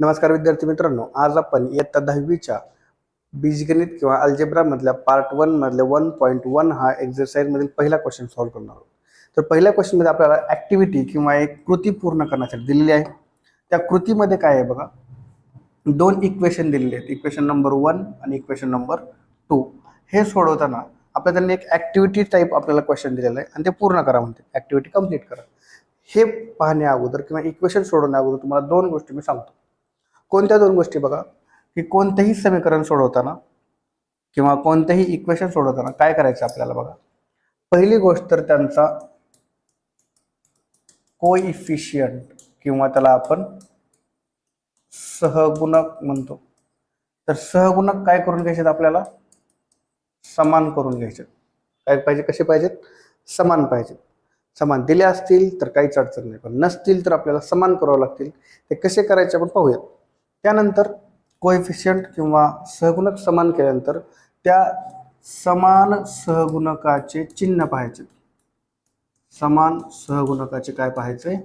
नमस्कार विद्यार्थी मित्रांनो, आज आपण इयत्ता 10वीच्या बीजगणित किंवा अल्जेब्रा मधल्या पार्ट 1 मधल्या 1.1 हा एक्सरसाइज मधील पहिला क्वेश्चन सॉल्व्ह करणार आहोत. तर पहिल्या क्वेश्चन मध्ये आपल्याला ऍक्टिव्हिटी किंवा एक कृती पूर्ण करण्यासाठी दिलेली आहे. त्या कृतीमध्ये काय आहे बघा, दोन इक्वेशन दिलेले आहेत, इक्वेशन नंबर 1 आणि इक्वेशन नंबर 2. हे सोडवताना आपल्याला त्यांनी एक ऍक्टिव्हिटी टाइप आपल्याला क्वेश्चन दिलेला आहे आणि ते पूर्ण करा म्हणते, ऍक्टिव्हिटी कंप्लीट करा. हे पाहण्या अगोदर किंवा इक्वेशन सोडवण्या अगोदर तुम्हाला दोन गोष्टी मी सांगतो. कोणत्या दोन गोष्टी बघा, की कोणतेही समीकरण सोडवताना किंवा कोणतेही इक्वेशन सोडवताना काय करायचं आपल्याला बघा. पहिली गोष्ट तर त्यांचा कोइफिशियंट किंवा त्याला आपण सहगुणक म्हणतो. तर सहगुणक काय करून घ्यायचे आपल्याला, समान करून घ्यायचे. काय पाहिजे, कसे पाहिजेत, समान पाहिजे. समान दिले असतील तर काहीच अडचण नाही, पण नसतील तर आपल्याला समान करावं लागतील. ते कसे करायचे आपण पाहूयात. त्यानंतर कोएफिशियंट किंवा सहगुणक समान केल्यानंतर त्या समान सहगुणकाचे चिन्ह पाहायचे. समान सहगुणकाचे काय पाहायचे,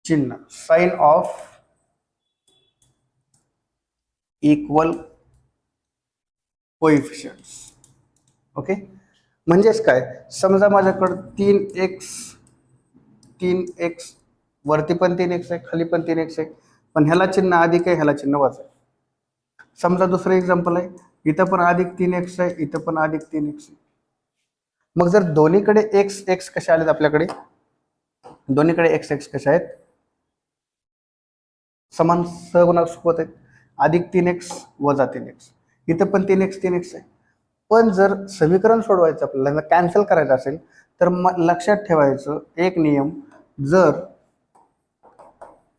चिन्ह, साइन ऑफ इक्वल कोएफिशियंट्स. ओके, म्हणजेच काय, समजा माझ्याकडे 3x वरती पण 3x आहे, खाली पण 3x आहे, पण ह्याला चिन्ह अधिक आहे, ह्याला चिन्ह वजा आहे. समजा दुसरं एक्झाम्पल आहे, इथं पण अधिक 3x आहे, इथं पण अधिक 3x आहे. मग जर दोन्हीकडे x x कशा आलेत आपल्याकडे, दोन्हीकडे x x कशा आहेत, समान सहगुणक सोबत आहेत, अधिक 3x वजा 3x. इथं पण 3x आहे. पण जर समीकरण सोडवायचं आपल्याला, कॅन्सल करायचं असेल तर लक्षात ठेवायचं एक नियम, जर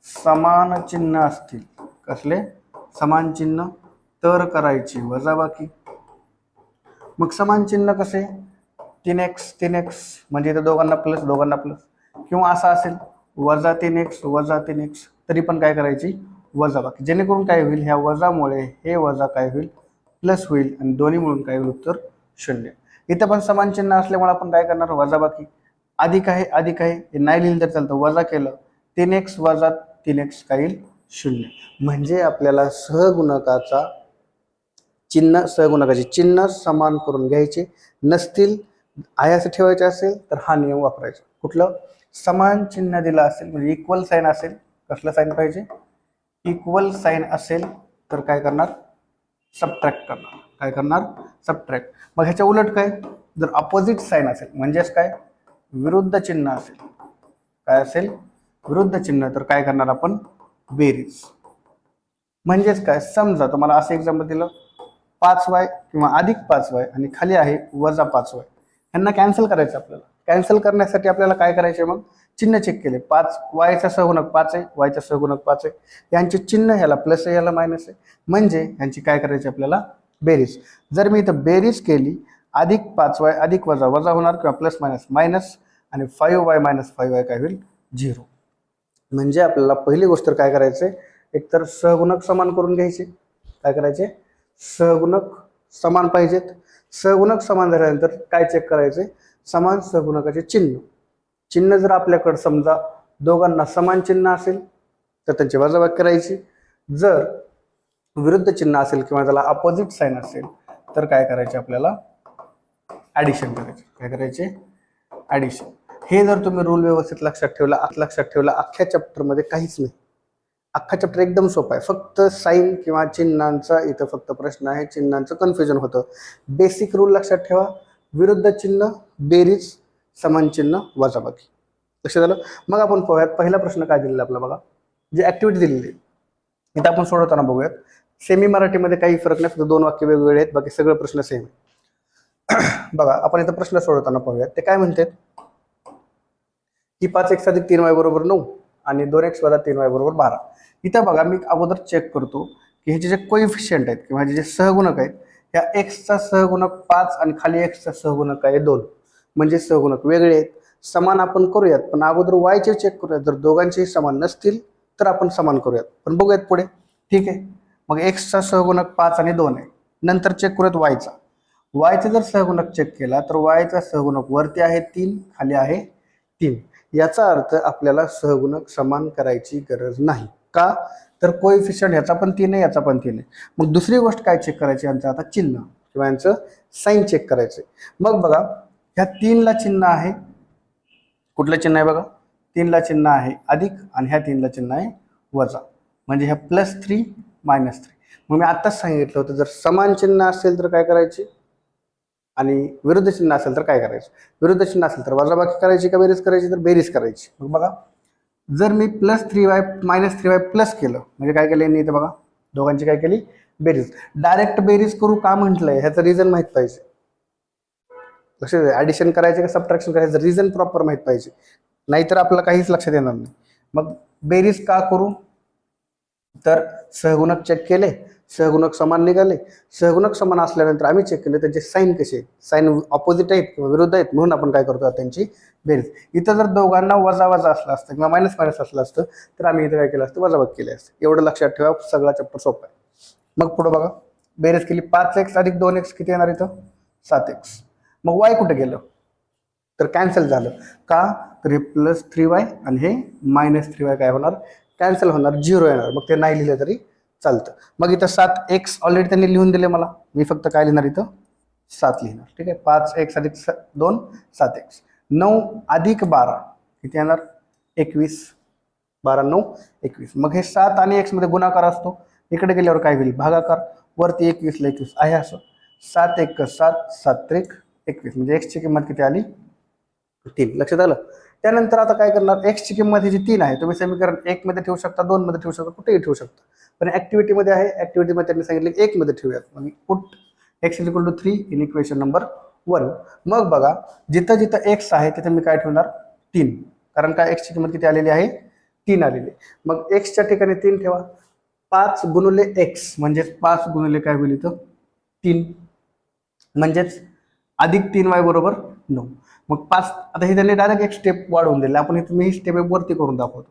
समान चिन्ह असतील, कसले समान चिन्ह, तर करायची वजाबाकी. मग समान चिन्ह कसे, 3x म्हणजे इथं दोघांना प्लस दोघांना प्लस, किंवा असं असेल वजा 3x तरी पण काय करायची वजाबाकी. जेणेकरून काय होईल, ह्या वजामुळे हे वजा काय होईल, प्लस होईल, आणि दोन्ही मिळून काय होईल, उत्तर 0. इथं पण समान चिन्ह असल्यामुळे आपण काय करणार, वजाबाकी. अधिक आहे हे नाही लिहिलं तर चालतं, वजा केलं 3x वजा 3x काय येईल, 0. म्हणजे आपल्याला सहगुणकाचा चिन्ह, सहगुणकाचे चिन्ह समान करून घ्यायचे. नसतील, आहे असं ठेवायचे असेल तर हा नियम वापरायचा. कुठलं, समान चिन्ह दिलं असेल म्हणजे इक्वल साइन असेल, कसलं साइन पाहिजे, इक्वल साइन असेल तर काय करणार, सबट्रॅक्ट करणार. काय करणार, सबट्रॅक्ट. मग ह्याच्या उलट काय, जर अपोजिट साइन असेल म्हणजेच काय, विरुद्ध चिन्ह असेल, काय असेल, विरुद्ध चिन्ह, तर काय करणार आपण, बेरीज. म्हणजेच काय, समजा तुम्हाला असं एक्झाम्पल दिलं, 5y किंवा अधिक 5y आणि खाली आहे वजा 5y. यांना कॅन्सल करायचं आपल्याला. कॅन्सल करण्यासाठी आपल्याला काय करायचे, मग चिन्ह चेक केले, 5y चा सहगुणक 5 आहे, y चा सहगुणक 5 आहे, यांचे चिन्ह ह्याला प्लस आहे, याला मायनस आहे, म्हणजे यांची काय करायची आपल्याला, बेरीज. जर मी इथं बेरीज केली, अधिक 5y अधिक वजा वजा होणार, किंवा प्लस मायनस मायनस, आणि 5y मायनस 5y काय होईल, 0. म्हणजे आपल्याला पहिली गोष्ट काय करायचे, एकतर सहगुणक समान करून घ्यायचे. काय करायचे, सहगुणक समान पाहिजेत. सहगुणक समान झाल्यानंतर काय चेक करायचे, समान सहगुणकाचे चिन्ह. चिन्ह जर आपल्याकडे समजा दोघांना समान चिन्ह असेल तर त्यांची वजाबाकी करायची. जर विरुद्ध चिन्ह असेल किंवा त्याला अपोजिट साइन असेल तर काय करायचे, आपल्याला ऍडिशन करायचे. काय करायचे, ऍडिशन. हे जर तुम्ही रूल व्यवस्थित लक्षात ठेवला, अख्ख्या चॅप्टरमध्ये काहीच नाही. अख्खा चॅप्टर एकदम सोपा आहे. फक्त साइन किंवा चिन्हांचा इथं फक्त प्रश्न आहे, चिन्हांचं कन्फ्युजन होतं. बेसिक रूल लक्षात ठेवा, विरुद्ध चिन्ह बेरीज, समान चिन्ह वजाबाकी. लक्षात आलं. मग आपण पाहूयात पहिला प्रश्न काय दिलेला आपला बघा, जे ऍक्टिव्हिटी दिलेली इथं आपण सोडवताना बघूयात. सेमी मराठीमध्ये काही फरक नाही, फक्त दोन वाक्य वेगवेगळे आहेत, बाकी सगळे प्रश्न सेम. बघा आपण इथं प्रश्न सोडवताना पाहूयात. ते काय म्हणतात की 5x अधिक 3y बरोबर 9 आणि 2x वजा 3y बरोबर 12. इथं बघा मी अगोदर चेक करतो की ह्याचे जे कोइफिशियंट आहेत किंवा जे सहगुणक आहेत, ह्या x चा सहगुणक 5 आणि खाली x चा सहगुणक आहे 2, म्हणजे सहगुणक वेगळे आहेत. समान आपण करूयात, पण अगोदर y चे चेक करूयात. जर दोघांचेही समान नसतील तर आपण समान करूयात, पण बघूयात पुढे. ठीक आहे, मग x चा सहगुणक 5 आणि 2 आहे. नंतर चेक करूयात y चा. y चा जर सहगुणक चेक केला तर y चा सहगुणक वरती आहे 3, खाली आहे 3. याचा अर्थ आपल्याला सहगुणक समान करायची गरज नाही. का तर कोएफिशियंट ह्याचा पण 3 आहे, याचा पण 3 आहे. मग दुसरी गोष्ट काय चेक करायची, यांचं आता चिन्ह किंवा यांचं साईन चेक करायचं. मग बघा ह्या 3ला चिन्ह आहे, कुठलं चिन्ह आहे बघा, 3ला चिन्ह आहे अधिक आणि ह्या 3ला चिन्ह आहे वजा, म्हणजे ह्या +3 -3. मग मी आत्ताच सांगितलं होतं जर समान चिन्ह असेल तर काय करायचे आणि विरुद्ध चिन्ह असेल तर काय करायचं. विरुद्ध चिन्ह असेल तर वजाबाकी करायची का बेरीज करायची, तर बेरीज करायची. मग बघा जर मी +3y -3y प्लस केलं म्हणजे काय केलं यांनी इथे बघा, दोघांची काय केली बेरीज. डायरेक्ट बेरीज करू का म्हटलंय ह्याचं रिझन माहित पाहिजे. लक्षात ऍडिशन करायचे का सबट्रॅक्शन करायचं, रिझन प्रॉपर माहित पाहिजे, नाहीतर आपल्याला काहीच लक्षात येणार नाही. मग बेरीज का करू, तर सहगुणक चेक केले, सहगुणक समान निघाले. सहगुणक समान असल्यानंतर आम्ही चेक केले त्यांचे साईन कसे आहेत, साईन ऑपोजिट आहेत किंवा विरुद्ध आहेत, म्हणून आपण काय करतो त्यांची बेरीज. इथं जर दोघांना वजा वजा असलं असतं किंवा मायनस मायनस असलं असतं तर आम्ही इथं काय केलं असतं, वजाबाकी केले असते. एवढं लक्षात ठेवा, सगळा चप्पल सोपा आहे. मग पुढे बघा बेरीज केली, 5x + 2x किती येणार इथं 7x. मग y कुठे गेलं तर कॅन्सल झालं का, तर हे +3y आणि हे -3y काय होणार कॅन्सल होणार, 0 येणार. मग ते नाही लिहिलं तरी चालतं. मग इथं 7x ऑलरेडी त्यांनी लिहून दिले मला, मी फक्त काय लिहिणार इथं 7 लिहिणार. ठीक आहे, 5x + 2 7x. 9 + 12 किती येणार 21. 12 9 21. मग हे 7 आणि x मध्ये गुणाकार असतो, इकडे गेल्यावर काय होईल भागाकार, वरती 21 ला 21 आहे असं. 7 1 7 7 3 21 म्हणजे x ची किंमत किती आली 3. लक्षात आलं. त्यानंतर आता काय करणार, x ची किंमत ही जी 3 आहे तुम्ही समीकरण 1 मध्ये ठेवू शकता, 2 मध्ये ठेवू शकता, कुठेही ठेवू शकता. पण ऍक्टिव्हिटी मध्ये आहे, ऍक्टिव्हिटी मध्ये त्यांनी सांगितले 1 मध्ये ठेवूयात. मग put x = 3 in equation number 1. मग बघा जिथं जिथं x आहे तिथे मी काय ठेवणार 3, कारण का x ची किंमत किती आलेली आहे 3 आलेली. मग x च्या ठिकाणी 3 ठेवा. 5 × x म्हणजेच 5 × काय होईल इथं 3, म्हणजेच +3y = 9. मग 5 आता हे त्यांनी डायरेक्ट एक स्टेप वाढवून दिले, आपण इथे मी ही स्टेप वरती करून दाखवतो.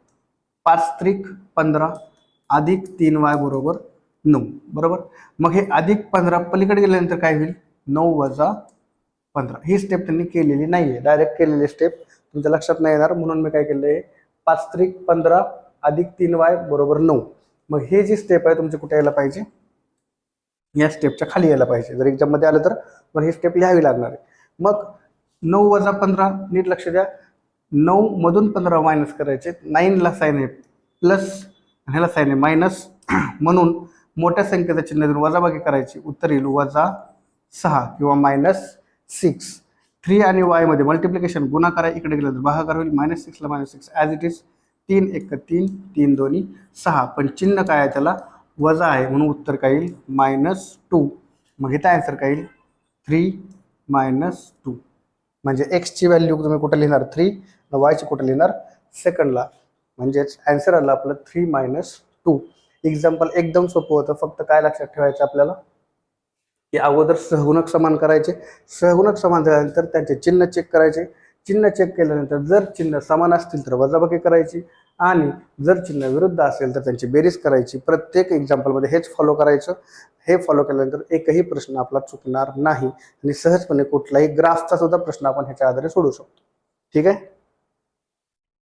5 3 15 +3y = 9 बरोबर. मग हे +15 पलीकडे गेल्यानंतर काय होईल 9 - 15. ही स्टेप त्यांनी केलेली नाहीये, डायरेक्ट केलेली स्टेप तुमच्या लक्षात नाही येणार, म्हणून मी काय केलंय 5 3 15 +3y = 9. मग हे जी स्टेप आहे तुमची कुठे यायला पाहिजे, या स्टेपच्या खाली यायला पाहिजे. जर एक्झाम मध्ये आलं तर पण ही स्टेप लिहावी लागणार आहे. मग 9 - 15 नीट लक्ष द्या, 9 मधून 15 मायनस करायचे, 9 ला साईन आहे प्लस आणि ह्याला साईन आहे मायनस, म्हणून मोठ्या संख्येचं चिन्ह देऊन वजाबाकी करायची, उत्तर येईल -6 किंवा -6. 3 आणि y मध्ये मल्टिप्लिकेशन गुणाकार आहे, इकडे गेलं तर भागाकार होईल, -6 ला -6 ॲज इट इज. 3 1 3 3 2 6, पण चिन्ह काय आहे त्याला वजा आहे, म्हणून उत्तर काय येईल -2. मग इथं आन्सर काय येईल 3 - 2. म्हणजे x ची व्हॅल्यू तुम्ही कुठे लिहिणार 3, y ची कुठे लिहिणार सेकंडला, म्हणजेच आन्सर आला आपलं 3 - 2. एक्झाम्पल एकदम सोपं होतं, फक्त काय लक्षात ठेवायचं आपल्याला की अगोदर सहगुणक समान करायचे, सहगुणक समान झाल्यानंतर त्यांचे चिन्ह चेक करायचे, चिन्ह चेक केल्यानंतर जर चिन्ह समान असतील तर वजाबाकी करायची आणि जर चिन्ह विरुद्ध असेल तर त्यांची बेरीज करायची. प्रत्येक एक्झाम्पलमध्ये हेच फॉलो करायचं. हे फॉलो केल्यानंतर एकही प्रश्न आपला चुकणार नाही आणि सहजपणे कुठलाही ग्राफचा सुद्धा प्रश्न आपण ह्याच्या आधारे सोडू शकतो. ठीक आहे.